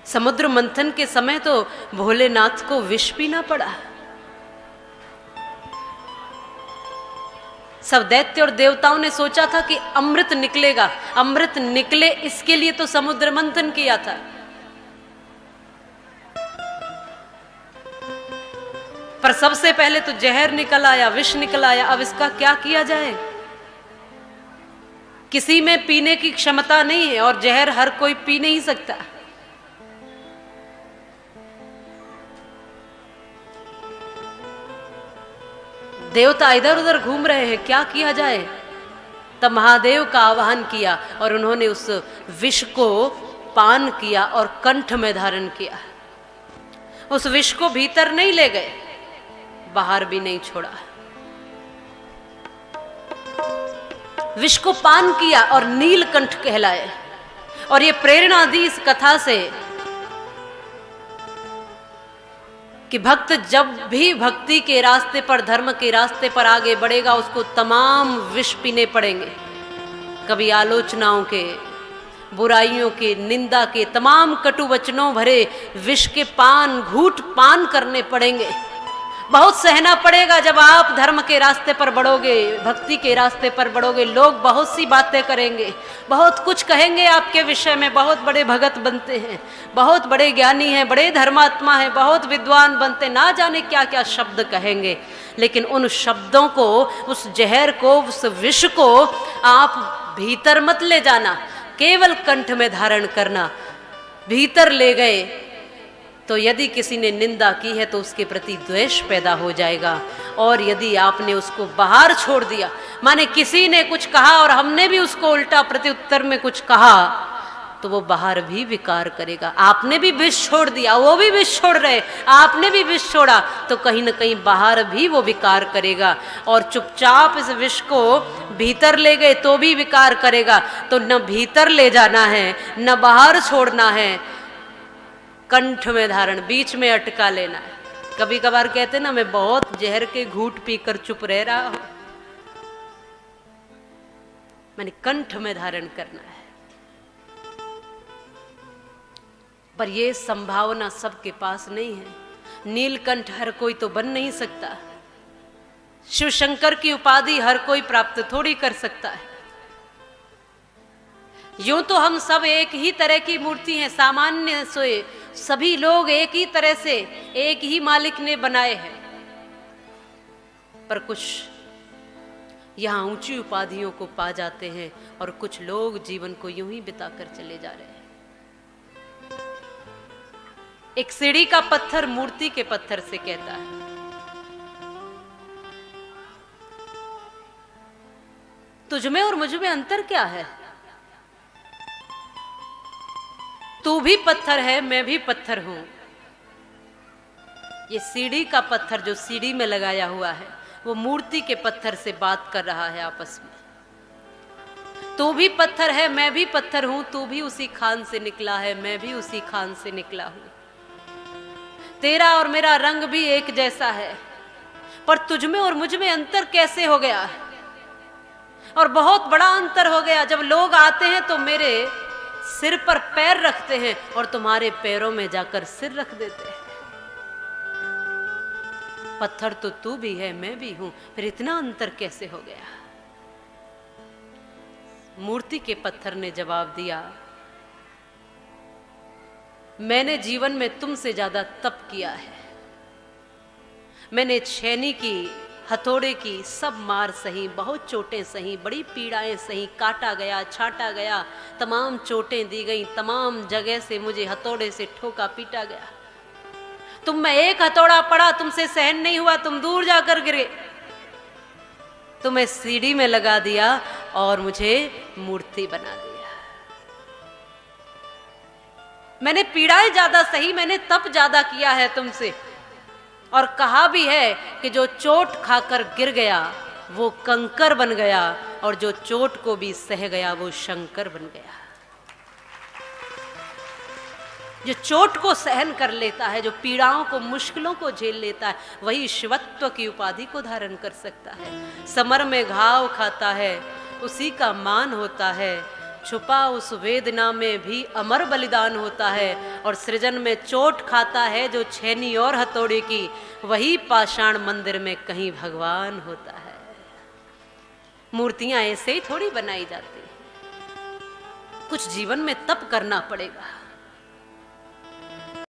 समुद्र मंथन के समय तो भोलेनाथ को विष पीना पड़ा। सब दैत्य और देवताओं ने सोचा था कि अमृत निकलेगा, अमृत निकले इसके लिए तो समुद्र मंथन किया था। पर सबसे पहले तो जहर निकल आया, विष निकल आया। अब इसका क्या किया जाए? किसी में पीने की क्षमता नहीं है और जहर हर कोई पी नहीं सकता। देवता इधर उधर घूम रहे हैं, क्या किया जाए? तब महादेव का आवाहन किया और उन्होंने उस विष को पान किया और कंठ में धारण किया। उस विष को भीतर नहीं ले गए, बाहर भी नहीं छोड़ा। विष को पान किया और नीलकंठ कहलाए। और ये प्रेरणा दी इस कथा से कि भक्त जब भी भक्ति के रास्ते पर, धर्म के रास्ते पर आगे बढ़ेगा, उसको तमाम विष पीने पड़ेंगे। कभी आलोचनाओं के, बुराइयों के, निंदा के, तमाम कटु वचनों भरे विष के पान, घूंट पान करने पड़ेंगे। बहुत सहना पड़ेगा। जब आप धर्म के रास्ते पर बढ़ोगे, भक्ति के रास्ते पर बढ़ोगे, लोग बहुत सी बातें करेंगे, बहुत कुछ कहेंगे आपके विषय में। बहुत बड़े भगत बनते हैं, बहुत बड़े ज्ञानी हैं, बड़े धर्मात्मा हैं, बहुत विद्वान बनते, ना जाने क्या क्या शब्द कहेंगे। लेकिन उन शब्दों को, उस जहर को, उस विष को आप भीतर मत ले जाना, केवल कंठ में धारण करना। भीतर ले गए तो यदि किसी ने निंदा की है तो उसके प्रति द्वेष पैदा हो जाएगा। और यदि आपने उसको बाहर छोड़ दिया, माने किसी ने कुछ कहा और हमने भी उसको उल्टा प्रत्युत्तर में कुछ कहा, तो वो बाहर भी विकार करेगा। आपने भी विष छोड़ दिया, वो भी विष छोड़ रहे, आपने भी विष छोड़ा, तो कहीं ना कहीं बाहर भी वो विकार करेगा। और चुपचाप इस विष को भीतर ले गए तो भी विकार करेगा। तो न भीतर ले जाना है, न बाहर छोड़ना है, कंठ में धारण, बीच में अटका लेना है। कभी कभार कहते ना, मैं बहुत जहर के घूंट पीकर चुप रह रहा हूं, मैंने कंठ में धारण करना है। पर यह संभावना सबके पास नहीं है। नीलकंठ हर कोई तो बन नहीं सकता। शिव शंकर की उपाधि हर कोई प्राप्त थोड़ी कर सकता है। यूं तो हम सब एक ही तरह की मूर्ति हैं, सामान्य सोए सभी लोग एक ही तरह से, एक ही मालिक ने बनाए हैं। पर कुछ यहां ऊंची उपाधियों को पा जाते हैं और कुछ लोग जीवन को यूं ही बिताकर चले जा रहे हैं। एक सीढ़ी का पत्थर मूर्ति के पत्थर से कहता है, तुझ में और मुझ में अंतर क्या है? तू भी पत्थर है, मैं भी पत्थर हूं। ये सीढ़ी का पत्थर जो सीढ़ी में लगाया हुआ है, वो मूर्ति के पत्थर से बात कर रहा है आपस में। तू भी पत्थर है, मैं भी पत्थर हूं, तू भी उसी खान से निकला है, मैं भी उसी खान से निकला हूं। तेरा और मेरा रंग भी एक जैसा है, पर तुझ में और मुझ में अंतर कैसे हो गया है? और बहुत बड़ा अंतर हो गया। जब लोग आते हैं तो मेरे सिर पर पैर रखते हैं और तुम्हारे पैरों में जाकर सिर रख देते हैं। पत्थर तो तू भी है, मैं भी हूं, फिर इतना अंतर कैसे हो गया? मूर्ति के पत्थर ने जवाब दिया, मैंने जीवन में तुमसे ज्यादा तप किया है। मैंने छेनी की, हथौड़े की सब मार सही, बहुत चोटें सही, बड़ी पीड़ाएं सही, काटा गया, छाटा गया, तमाम चोटें दी गई, तमाम जगह से मुझे हथौड़े से ठोका पीटा गया। तुम में एक हथौड़ा पड़ा, तुमसे सहन नहीं हुआ, तुम दूर जाकर गिरे, तुम्हें सीढ़ी में लगा दिया और मुझे मूर्ति बना दिया। मैंने पीड़ाएं ज्यादा सही, मैंने तप ज्यादा किया है तुमसे। और कहा भी है कि जो चोट खाकर गिर गया वो कंकर बन गया, और जो चोट को भी सह गया वो शंकर बन गया। जो चोट को सहन कर लेता है, जो पीड़ाओं को, मुश्किलों को झेल लेता है, वही शिवत्व की उपाधि को धारण कर सकता है। समर में घाव खाता है, उसी का मान होता है। छुपा उस वेदना में भी अमर बलिदान होता है, और सृजन में चोट खाता है जो छेनी और हथौड़े की, वही पाषाण मंदिर में कहीं भगवान होता है। मूर्तियां ऐसे ही थोड़ी बनाई जाती, कुछ जीवन में तप करना पड़ेगा।